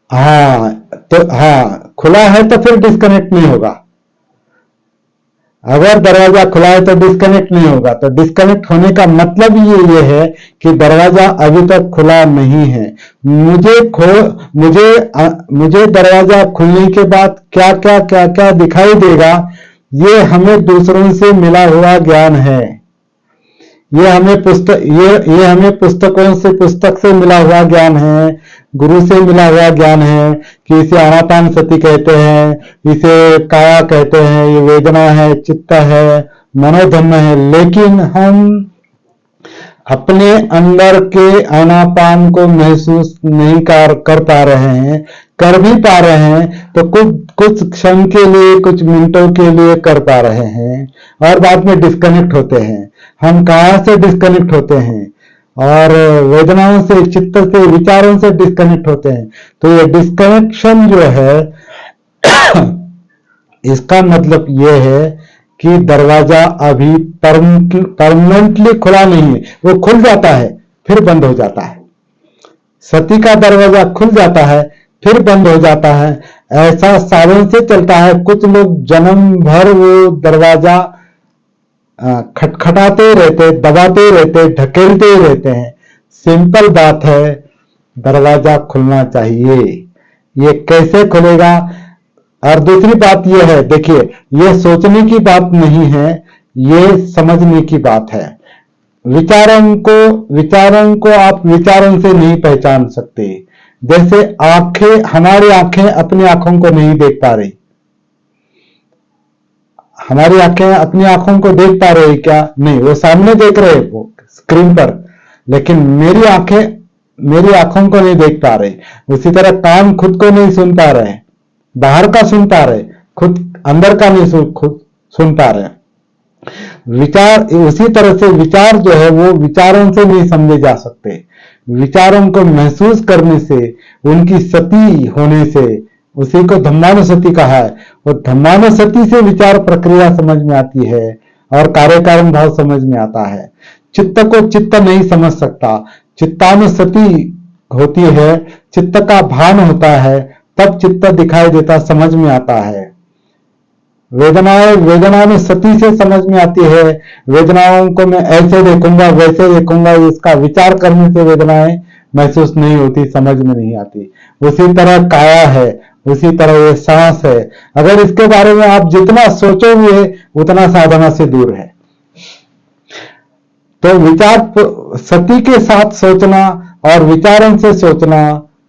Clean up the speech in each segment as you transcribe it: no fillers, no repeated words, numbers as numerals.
हाँ, तो हाँ, खुला है तो फिर डिस्कनेक्ट नहीं होगा। अगर दरवाजा खुला है तो डिस्कनेक्ट नहीं होगा। तो डिस्कनेक्ट होने का मतलब ये है कि दरवाजा अभी तक खुला नहीं है। मुझे दरवाजा खुलने के बाद क्या क्या क्या क्या दिखाई देगा, ये हमें दूसरों से मिला हुआ ज्ञान है। ये हमें पुस्तक से मिला हुआ ज्ञान है, गुरु से मिला हुआ ज्ञान है कि इसे आनापान सती कहते हैं, इसे काया कहते हैं, ये वेदना है, चित्त है, मनोधम्म है। लेकिन हम अपने अंदर के आनापान को महसूस नहीं कर पा रहे हैं। कर भी पा रहे हैं तो कुछ क्षण के लिए, कुछ मिनटों के लिए कर पा रहे हैं और बाद में डिस्कनेक्ट होते हैं। हम कहाँ से डिस्कनेक्ट होते हैं? और वेदनाओं से, चित्त से, विचारों से डिस्कनेक्ट होते हैं। तो ये डिस्कनेक्शन जो है इसका मतलब ये है कि दरवाजा अभी परमानेंटली खुला नहीं है। वो खुल जाता है फिर बंद हो जाता है। सती का दरवाजा खुल जाता है फिर बंद हो जाता है। ऐसा सालों से चलता है। कुछ लोग जन्म भर वो दरवाजा खटखटाते रहते, दबाते रहते, ढकेलते रहते हैं। सिंपल बात है, दरवाजा खुलना चाहिए। ये कैसे खुलेगा? और दूसरी बात यह है, देखिए, ये सोचने की बात नहीं है, ये समझने की बात है। विचारों को आप विचारों से नहीं पहचान सकते। जैसे हमारी आंखें अपनी आंखों को नहीं देख पा रही। हमारी आंखें अपनी आंखों को देख पा रही क्या? नहीं, वो सामने देख रहे वो स्क्रीन पर, लेकिन मेरी आंखों को नहीं देख पा रही। उसी तरह कान खुद को नहीं सुन पा रहे, बाहर का सुन पा रहे, खुद अंदर का नहीं खुद सुन पा रहे। उसी तरह से विचार जो है वो विचारों से नहीं समझे जा सकते। विचारों को महसूस करने से, उनकी सती होने से, उसी को धम्मानुसति कहा है। और धम्मानुसति से विचार प्रक्रिया समझ में आती है और कार्य कारण भाव समझ में आता है। चित्त को चित्त नहीं समझ सकता। चित्तानुसति होती है, चित्त का भान होता है, तब चित्त दिखाई देता, समझ में आता है। वेदनानुसति से समझ में आती है। वेदनाओं को मैं ऐसे देखूंगा, वैसे देखूंगा, इसका विचार करने से वेदनाएं महसूस नहीं होती, समझ में नहीं आती। उसी तरह काया है, उसी तरह ये सांस है। अगर इसके बारे में आप जितना सोचोगे उतना साधना से दूर है। तो विचार सती के साथ सोचना और विचारों से सोचना,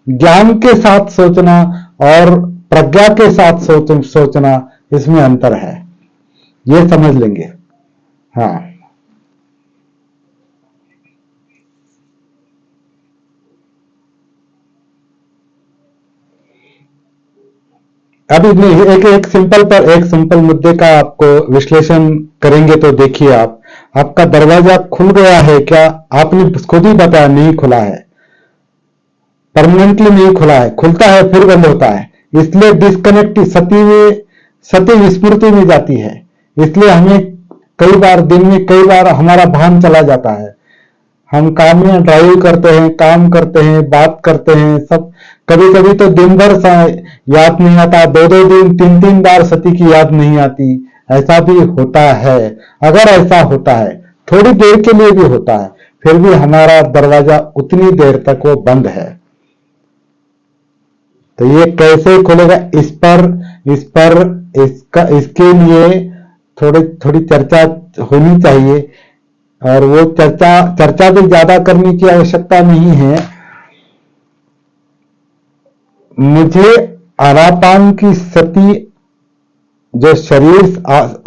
ज्ञान के साथ सोचना और प्रज्ञा के साथ सोचना, इसमें अंतर है। ये समझ लेंगे। हाँ, अभी नहीं, एक सिंपल मुद्दे का आपको विश्लेषण करेंगे। तो देखिए, आपका दरवाजा खुल गया है क्या? आपने खुद ही बताया नहीं खुला है, परमानेंटली नहीं खुला है। खुलता है फिर बंद होता है, इसलिए डिस्कनेक्ट सती विस्मृति में जाती है। इसलिए हमें कई बार दिन में कई बार हमारा भान चला जाता है। हम काम में ड्राइव करते हैं, काम करते हैं, बात करते हैं, सब। कभी कभी तो दिन भर याद नहीं आता, 2-2 दिन, 3-3 बार सती की याद नहीं आती। ऐसा भी होता है। अगर ऐसा होता है, थोड़ी देर के लिए भी होता है, फिर भी हमारा दरवाजा उतनी देर तक वो बंद है। तो ये कैसे खुलेगा? इसके लिए थोड़ी चर्चा होनी चाहिए। और वो चर्चा भी ज्यादा करने की आवश्यकता नहीं है। मुझे आनापान की सती, जो शरीर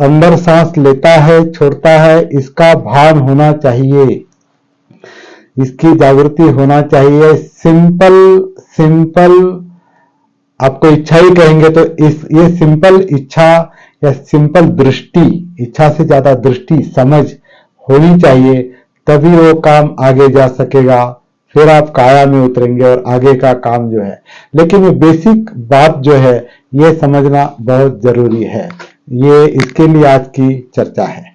अंदर सांस लेता है, छोड़ता है, इसका भान होना चाहिए, इसकी जागृति होना चाहिए। सिंपल आपको इच्छा ही कहेंगे तो ये सिंपल इच्छा या सिंपल दृष्टि, इच्छा से ज्यादा दृष्टि, समझ होनी चाहिए, तभी वो काम आगे जा सकेगा। फिर आप काया में उतरेंगे और आगे का काम जो है। लेकिन ये बेसिक बात जो है, ये समझना बहुत जरूरी है। ये इसके लिए आज की चर्चा है।